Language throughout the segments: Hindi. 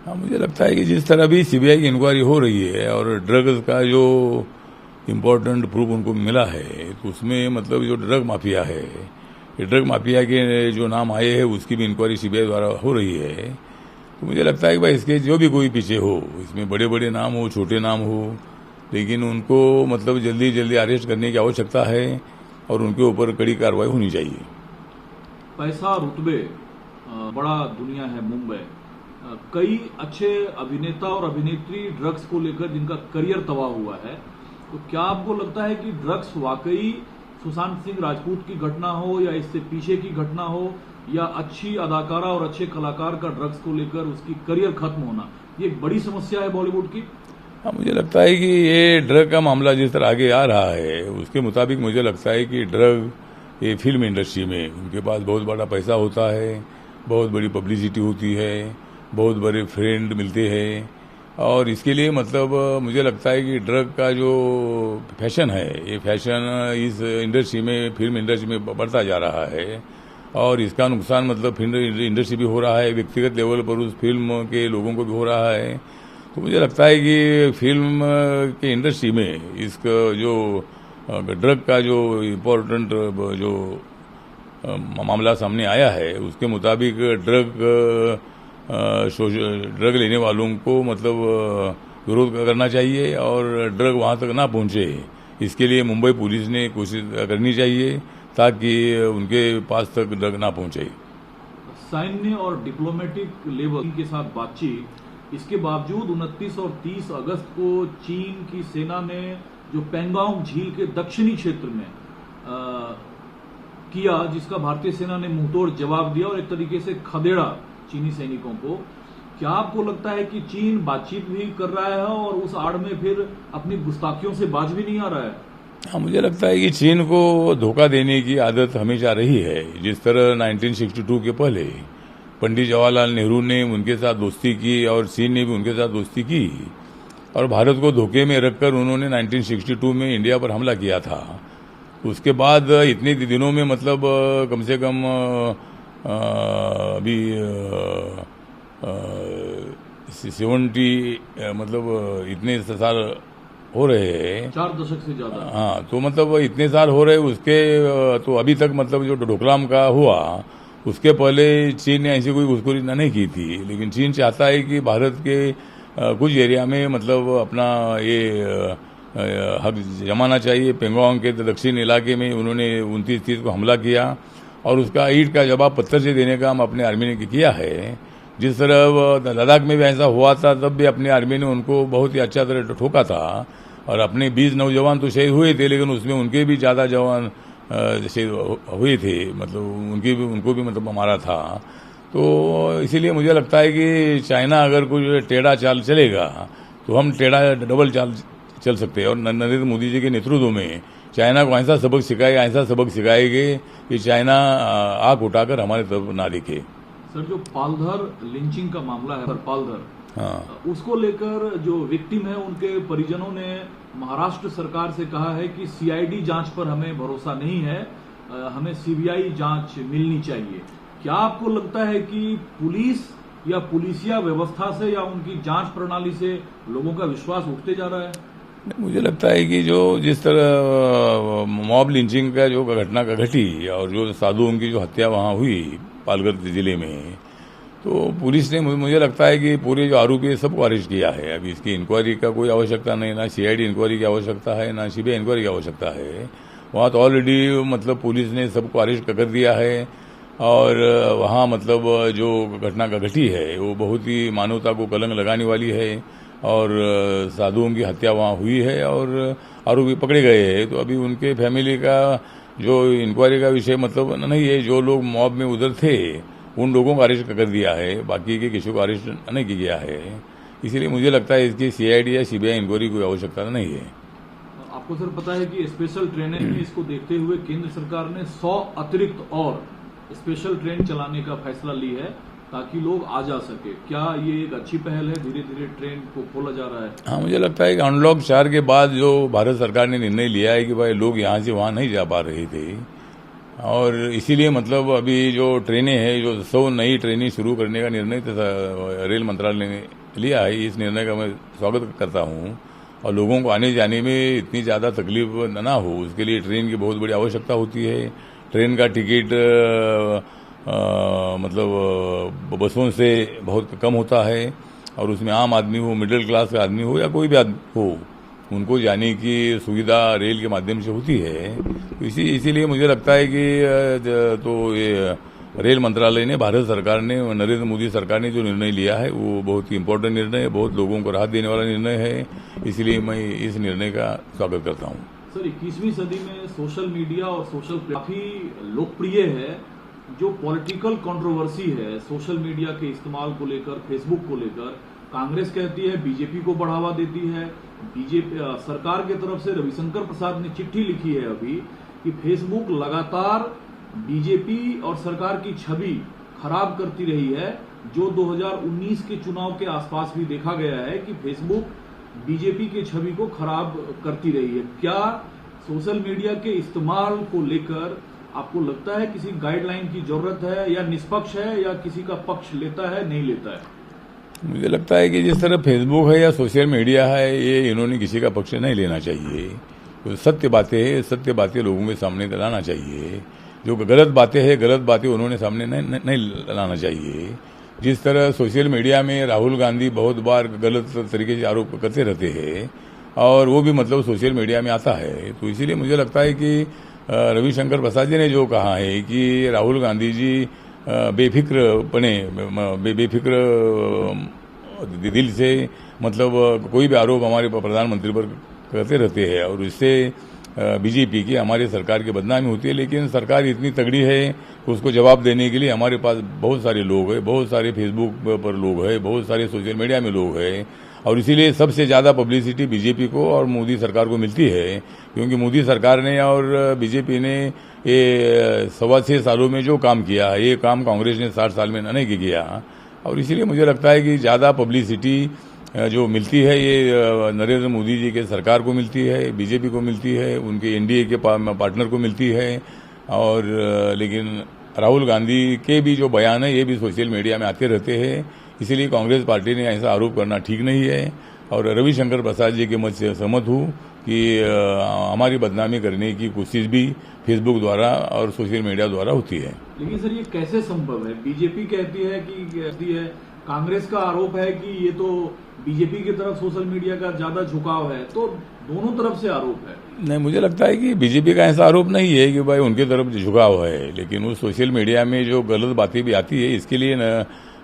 हाँ, मुझे लगता है कि जिस तरह भी सीबीआई की इंक्वायरी हो रही है और ड्रग्स का जो इम्पोर्टेंट प्रूफ उनको मिला है, तो उसमें मतलब जो ड्रग माफिया है, ये ड्रग माफिया के जो नाम आए हैं उसकी भी इंक्वायरी सीबीआई द्वारा हो रही है। तो मुझे लगता है कि भाई इसके जो भी कोई पीछे हो, इसमें बड़े बड़े नाम हो, छोटे नाम हो, लेकिन उनको मतलब जल्दी जल्दी अरेस्ट करने की आवश्यकता है और उनके ऊपर कड़ी कार्रवाई होनी चाहिए। पैसा रुतबे बड़ा दुनिया है मुंबई, कई अच्छे अभिनेता और अभिनेत्री ड्रग्स को लेकर जिनका करियर तबाह हुआ है, तो क्या आपको लगता है कि ड्रग्स वाकई सुशांत सिंह राजपूत की घटना हो या इससे पीछे की घटना हो, या अच्छी अदाकारा और अच्छे कलाकार का ड्रग्स को लेकर उसकी करियर खत्म होना, ये एक बड़ी समस्या है बॉलीवुड की? हाँ, मुझे लगता है कि ये ड्रग का मामला जिस तरह आगे आ रहा है उसके मुताबिक मुझे लगता है कि ड्रग ये फिल्म इंडस्ट्री में उनके पास बहुत बड़ा पैसा होता है, बहुत बड़ी पब्लिसिटी होती है, बहुत बड़े फ्रेंड मिलते हैं, और इसके लिए मतलब मुझे लगता है कि ड्रग का जो फैशन है, ये फैशन इस इंडस्ट्री में, फिल्म इंडस्ट्री में बढ़ता जा रहा है और इसका नुकसान मतलब फिल्म इंडस्ट्री भी हो रहा है, व्यक्तिगत लेवल पर उस फिल्म के लोगों को भी हो रहा है। तो मुझे लगता है कि फिल्म के इंडस्ट्री में इसका जो ड्रग का जो इम्पोर्टेंट जो मामला सामने आया है उसके मुताबिक ड्रग लेने वालों को मतलब विरोध करना चाहिए और ड्रग वहां तक ना पहुंचे, इसके लिए मुंबई पुलिस ने कोशिश करनी चाहिए ताकि उनके पास तक ड्रग ना पहुंचे। सैन्य और डिप्लोमेटिक लेवल के साथ बातचीत, इसके बावजूद 29 और 30 अगस्त को चीन की सेना ने जो पेंगोंग झील के दक्षिणी क्षेत्र में किया, जिसका भारतीय सेना ने मुंहतोड़ जवाब दिया और एक तरीके से खदेड़ा चीनी सैनिकों को, क्या आपको लगता है कि चीन बातचीत भी कर रहा है और उस आड़ में फिर अपनी गुस्ताखियों से बाज भी नहीं आ रहा है? हाँ, मुझे लगता है कि चीन को धोखा देने की आदत हमेशा रही है। जिस तरह 1962 के पहले पंडित जवाहरलाल नेहरू ने उनके साथ दोस्ती की और चीन ने भी उनके साथ दोस्ती की और भारत को धोखे में रखकर उन्होंने 1962 में इंडिया पर हमला किया था। उसके बाद इतने दिनों में मतलब कम से कम अभी 70 मतलब इतने साल हो रहे हैं, 4 दशक से ज्यादा। हाँ, तो मतलब इतने साल हो रहे उसके, तो अभी तक मतलब जो डोकलाम का हुआ उसके पहले चीन ने ऐसी कोई घुसखोरी नहीं की थी। लेकिन चीन चाहता है कि भारत के कुछ एरिया में मतलब अपना ये हक जमाना चाहिए। पेंगोंग के दक्षिण इलाके में उन्होंने 29-30 को हमला किया और उसका ईंट का जवाब पत्थर से देने का हम अपने आर्मी ने किया है। जिस तरह लद्दाख में भी ऐसा हुआ था, तब भी अपनी आर्मी ने उनको बहुत ही अच्छा तरह ठोका था और अपने 20 नौजवान तो शहीद हुए थे, लेकिन उसमें उनके भी ज्यादा जवान शहीद हुए थे, मतलब उनको भी मतलब मारा था। तो इसीलिए मुझे लगता है कि चाइना अगर कुछ टेढ़ा चाल चलेगा तो हम टेढ़ा डबल चाल चल सकते हैं और नरेंद्र मोदी जी के नेतृत्व में चाइना को ऐसा सबक सिखाएंगे कि चाइना आंख उठाकर हमारे तरफ ना देखे। सर, जो पालघर लिंचिंग का मामला है, पालघर, हाँ, उसको लेकर जो विक्टिम है उनके परिजनों ने महाराष्ट्र सरकार से कहा है कि सीआईडी जांच पर हमें भरोसा नहीं है, हमें सीबीआई जांच मिलनी चाहिए। क्या आपको लगता है कि पुलिस या पुलिसिया व्यवस्था से या उनकी जांच प्रणाली से लोगों का विश्वास उठते जा रहा है? मुझे लगता है कि जो जिस तरह मॉब लिंचिंग का जो घटना का घटी और जो साधुओं की जो हत्या वहां हुई पालघर जिले में, तो पुलिस ने मुझे लगता है कि पूरे जो आरोपी है सबको अरेस्ट किया है। अभी इसकी इंक्वायरी का कोई आवश्यकता नहीं, ना सीआईडी इंक्वायरी की आवश्यकता है, ना सीबीआई इंक्वायरी की आवश्यकता है। वहाँ तो ऑलरेडी मतलब पुलिस ने सबको अरेस्ट कर दिया है और वहाँ मतलब जो घटना का घटी है वो बहुत ही मानवता को कलंक लगाने वाली है और साधुओं की हत्या वहाँ हुई है और आरोपी पकड़े गए हैं। तो अभी उनके फैमिली का जो इंक्वायरी का विषय मतलब नहीं है। जो लोग मॉब में उधर थे उन लोगों को अरेस्ट कर दिया है, बाकी के किसी को अरेस्ट नहीं किया गया है। इसीलिए मुझे लगता है इसकी सीआईडी या सीबीआई इंक्वायरी की आवश्यकता नहीं है। आपको सर पता है कि स्पेशल ट्रेनें में इसको देखते हुए केंद्र सरकार ने 100 अतिरिक्त और स्पेशल ट्रेन चलाने का फैसला ली है ताकि लोग आ जा सके। क्या ये एक अच्छी पहल है? धीरे धीरे ट्रेन को खोला जा रहा है। हाँ, मुझे लगता है कि अनलॉक 4 के बाद जो भारत सरकार ने निर्णय लिया है कि भाई लोग यहाँ से वहाँ नहीं जा पा रहे थे और इसीलिए मतलब अभी जो ट्रेनें हैं, जो 100 नई ट्रेनें शुरू करने का निर्णय रेल मंत्रालय ने लिया है, इस निर्णय का मैं स्वागत करता हूँ। और लोगों को आने जाने में इतनी ज़्यादा तकलीफ ना हो, उसके लिए ट्रेन की बहुत बड़ी आवश्यकता होती है। ट्रेन का टिकट मतलब बसों से बहुत कम होता है, और उसमें आम आदमी हो, मिडिल क्लास का आदमी हो या कोई भी आदमी हो, उनको जाने की सुविधा रेल के माध्यम से होती है। तो इसीलिए मुझे लगता है कि तो ये रेल मंत्रालय ने, भारत सरकार ने, नरेंद्र मोदी सरकार ने जो निर्णय लिया है वो बहुत ही इम्पोर्टेंट निर्णय है, बहुत लोगों को राहत देने वाला निर्णय है। इसलिए मैं इस निर्णय का स्वागत करता हूँ। सर, 21वीं सदी में सोशल मीडिया और सोशल काफी लोकप्रिय है। जो पॉलिटिकल कंट्रोवर्सी है सोशल मीडिया के इस्तेमाल को लेकर, फेसबुक को लेकर, कांग्रेस कहती है बीजेपी को बढ़ावा देती है। बीजेपी सरकार की तरफ से रविशंकर प्रसाद ने चिट्ठी लिखी है अभी कि फेसबुक लगातार बीजेपी और सरकार की छवि खराब करती रही है। जो 2019 के चुनाव के आसपास भी देखा गया है कि फेसबुक बीजेपी की छवि को खराब करती रही है। क्या सोशल मीडिया के इस्तेमाल को लेकर आपको लगता है किसी गाइडलाइन की जरूरत है, या निष्पक्ष है, या किसी का पक्ष लेता है, नहीं लेता है? मुझे लगता है कि जिस तरह फेसबुक है या सोशल मीडिया है, ये इन्होंने किसी का पक्ष नहीं लेना चाहिए। तो सत्य बातें लोगों के सामने लाना चाहिए। जो गलत बातें उन्होंने सामने नहीं लाना चाहिए। जिस तरह सोशल मीडिया में राहुल गांधी बहुत बार गलत तरीके से आरोप करते रहते हैं, और वो भी मतलब सोशल मीडिया में आता है। तो इसीलिए मुझे लगता है कि रविशंकर प्रसाद जी ने जो कहा है कि राहुल गांधी जी बेफिक्र दिल से मतलब कोई भी आरोप हमारे प्रधानमंत्री पर करते रहते हैं, और इससे बीजेपी की, हमारी सरकार की बदनामी होती है। लेकिन सरकार इतनी तगड़ी है कि उसको जवाब देने के लिए हमारे पास बहुत सारे लोग हैं, बहुत सारे फेसबुक पर लोग हैं, बहुत सारे सोशल मीडिया में लोग हैं, और इसीलिए सबसे ज़्यादा पब्लिसिटी बीजेपी को और मोदी सरकार को मिलती है। क्योंकि मोदी सरकार ने और बीजेपी ने ये 6.25 सालों में जो काम किया है, ये काम कांग्रेस ने 60 साल में नहीं किया। और इसीलिए मुझे लगता है कि ज़्यादा पब्लिसिटी जो मिलती है ये नरेंद्र मोदी जी के सरकार को मिलती है, बीजेपी को मिलती है, उनके एनडीए के पार्टनर को मिलती है। और लेकिन राहुल गांधी के भी जो बयान है ये भी सोशल मीडिया में आते रहते हैं। इसीलिए कांग्रेस पार्टी ने ऐसा आरोप करना ठीक नहीं है। और रविशंकर प्रसाद जी के मत से सहमत हूँ कि हमारी बदनामी करने की कोशिश भी फेसबुक द्वारा और सोशल मीडिया द्वारा होती है। लेकिन सर, ये कैसे संभव है? बीजेपी कहती है कांग्रेस का आरोप है कि ये तो बीजेपी की तरफ सोशल मीडिया का ज्यादा झुकाव है, तो दोनों तरफ से आरोप है। नहीं, मुझे लगता है कि बीजेपी का ऐसा आरोप नहीं है कि भाई उनकी तरफ झुकाव है, लेकिन उस सोशल मीडिया में जो गलत बातें भी आती है, इसके लिए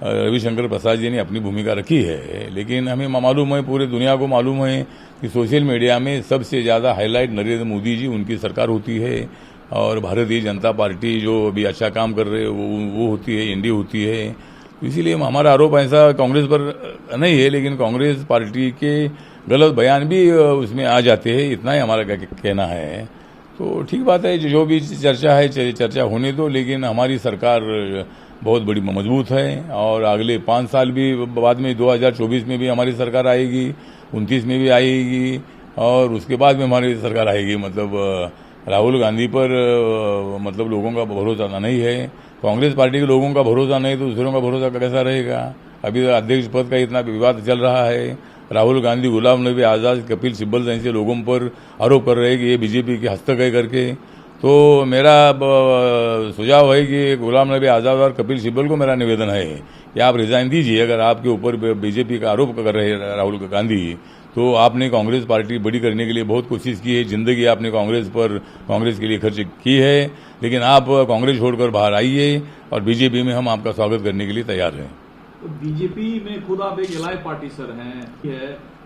रविशंकर प्रसाद जी ने अपनी भूमिका रखी है। लेकिन हमें मालूम है, पूरे दुनिया को मालूम है कि सोशल मीडिया में सबसे ज़्यादा हाईलाइट नरेंद्र मोदी जी, उनकी सरकार होती है, और भारतीय जनता पार्टी जो अभी अच्छा काम कर रहे हैं वो होती है, एनडीए होती है। इसीलिए हमारा आरोप ऐसा कांग्रेस पर नहीं है, लेकिन कांग्रेस पार्टी के गलत बयान भी उसमें आ जाते हैं, इतना ही हमारा कहना है। तो ठीक बात है, जो भी चर्चा है चर्चा होने दो, लेकिन हमारी सरकार बहुत बड़ी मजबूत है, और अगले 5 साल भी बाद में 2024 में भी हमारी सरकार आएगी, 29 में भी आएगी, और उसके बाद में हमारी सरकार आएगी। मतलब राहुल गांधी पर मतलब लोगों का भरोसा नहीं है, कांग्रेस पार्टी के लोगों का भरोसा नहीं, तो दूसरों का भरोसा कैसा रहेगा? अभी अध्यक्ष पद का इतना विवाद चल रहा है। राहुल गांधी, गुलाम नबी आज़ाद, कपिल सिब्बल जैसे लोगों पर आरोप कर रहे हैं कि ये बीजेपी के हस्तक है करके। तो मेरा सुझाव है कि गुलाम नबी आज़ाद और कपिल सिब्बल को मेरा निवेदन है कि आप रिजाइन दीजिए। अगर आपके ऊपर बीजेपी का आरोप कर रहे हैं राहुल गांधी, तो आपने कांग्रेस पार्टी बड़ी करने के लिए बहुत कोशिश की है, जिंदगी आपने कांग्रेस के लिए खर्च की है, लेकिन आप कांग्रेस छोड़कर बाहर आइए, और बीजेपी में हम आपका स्वागत करने के लिए तैयार हैं। तो बीजेपी में खुद आप एक एलाय पार्टी सर हैं,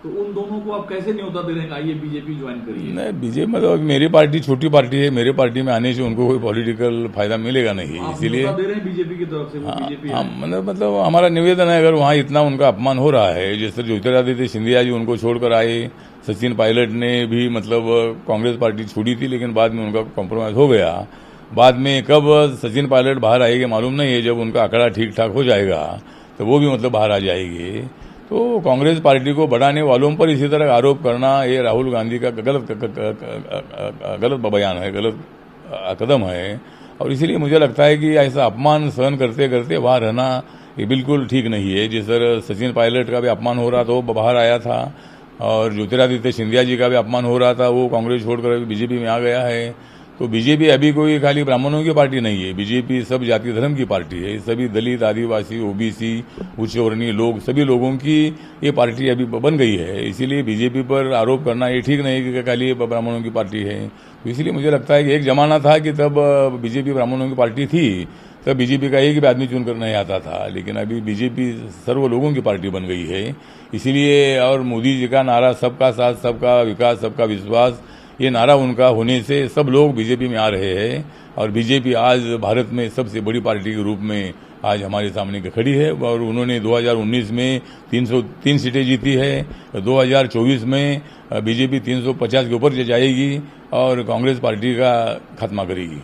तो उन दोनों को आप कैसे न्योता दे रहे हैं आइए बीजेपी ज्वाइन करिए? नहीं, बीजेपी मतलब मेरी पार्टी छोटी पार्टी है, मेरे पार्टी में आने से उनको कोई पॉलिटिकल फायदा मिलेगा नहीं, इसीलिए दे रहे हैं बीजेपी की तरफ से। मतलब हमारा निवेदन है, अगर वहाँ इतना उनका अपमान हो रहा है, जैसे ज्योतिरादित्य सिंधिया जी उनको छोड़कर आए, सचिन पायलट ने भी मतलब कांग्रेस पार्टी छोड़ी थी, लेकिन बाद में उनका कॉम्प्रोमाइज हो गया। बाद में कब सचिन पायलट बाहर आएंगे मालूम नहीं है, जब उनका आंकड़ा ठीक ठाक हो जाएगा तो वो भी मतलब बाहर आ जाएगी। तो कांग्रेस पार्टी को बढ़ाने वालों पर इसी तरह आरोप करना, ये राहुल गांधी का गलत बयान है, गलत कदम है। और इसीलिए मुझे लगता है कि ऐसा अपमान सहन करते करते वहाँ रहना ये बिल्कुल ठीक नहीं है। जिस तरह सचिन पायलट का भी अपमान हो रहा था, वो बाहर आया था, और ज्योतिरादित्य सिंधिया जी का भी अपमान हो रहा था, वो कांग्रेस छोड़कर बीजेपी में आ गया है। तो बीजेपी अभी कोई खाली ब्राह्मणों की पार्टी नहीं है, बीजेपी सब जाति धर्म की पार्टी है। सभी दलित, आदिवासी, ओबीसी, उच्च वर्णीय लोग, सभी लोगों की ये पार्टी अभी बन गई है। इसीलिए बीजेपी पर आरोप करना ये ठीक नहीं कि खाली ब्राह्मणों की पार्टी है। तो इसलिए मुझे लगता है कि एक जमाना था कि तब बीजेपी ब्राह्मणों की पार्टी थी, तब बीजेपी का एक भी आदमी चुनकर नहीं आता था, लेकिन अभी बीजेपी सर्व लोगों की पार्टी बन गई है। इसीलिए और मोदी जी का नारा सबका साथ, सबका विकास, सबका विश्वास, ये नारा उनका होने से सब लोग बीजेपी में आ रहे हैं। और बीजेपी आज भारत में सबसे बड़ी पार्टी के रूप में आज हमारे सामने खड़ी है। और उन्होंने 2019 में 303 सीटें जीती है, 2024 में बीजेपी 350 के ऊपर जाएगी और कांग्रेस पार्टी का खात्मा करेगी।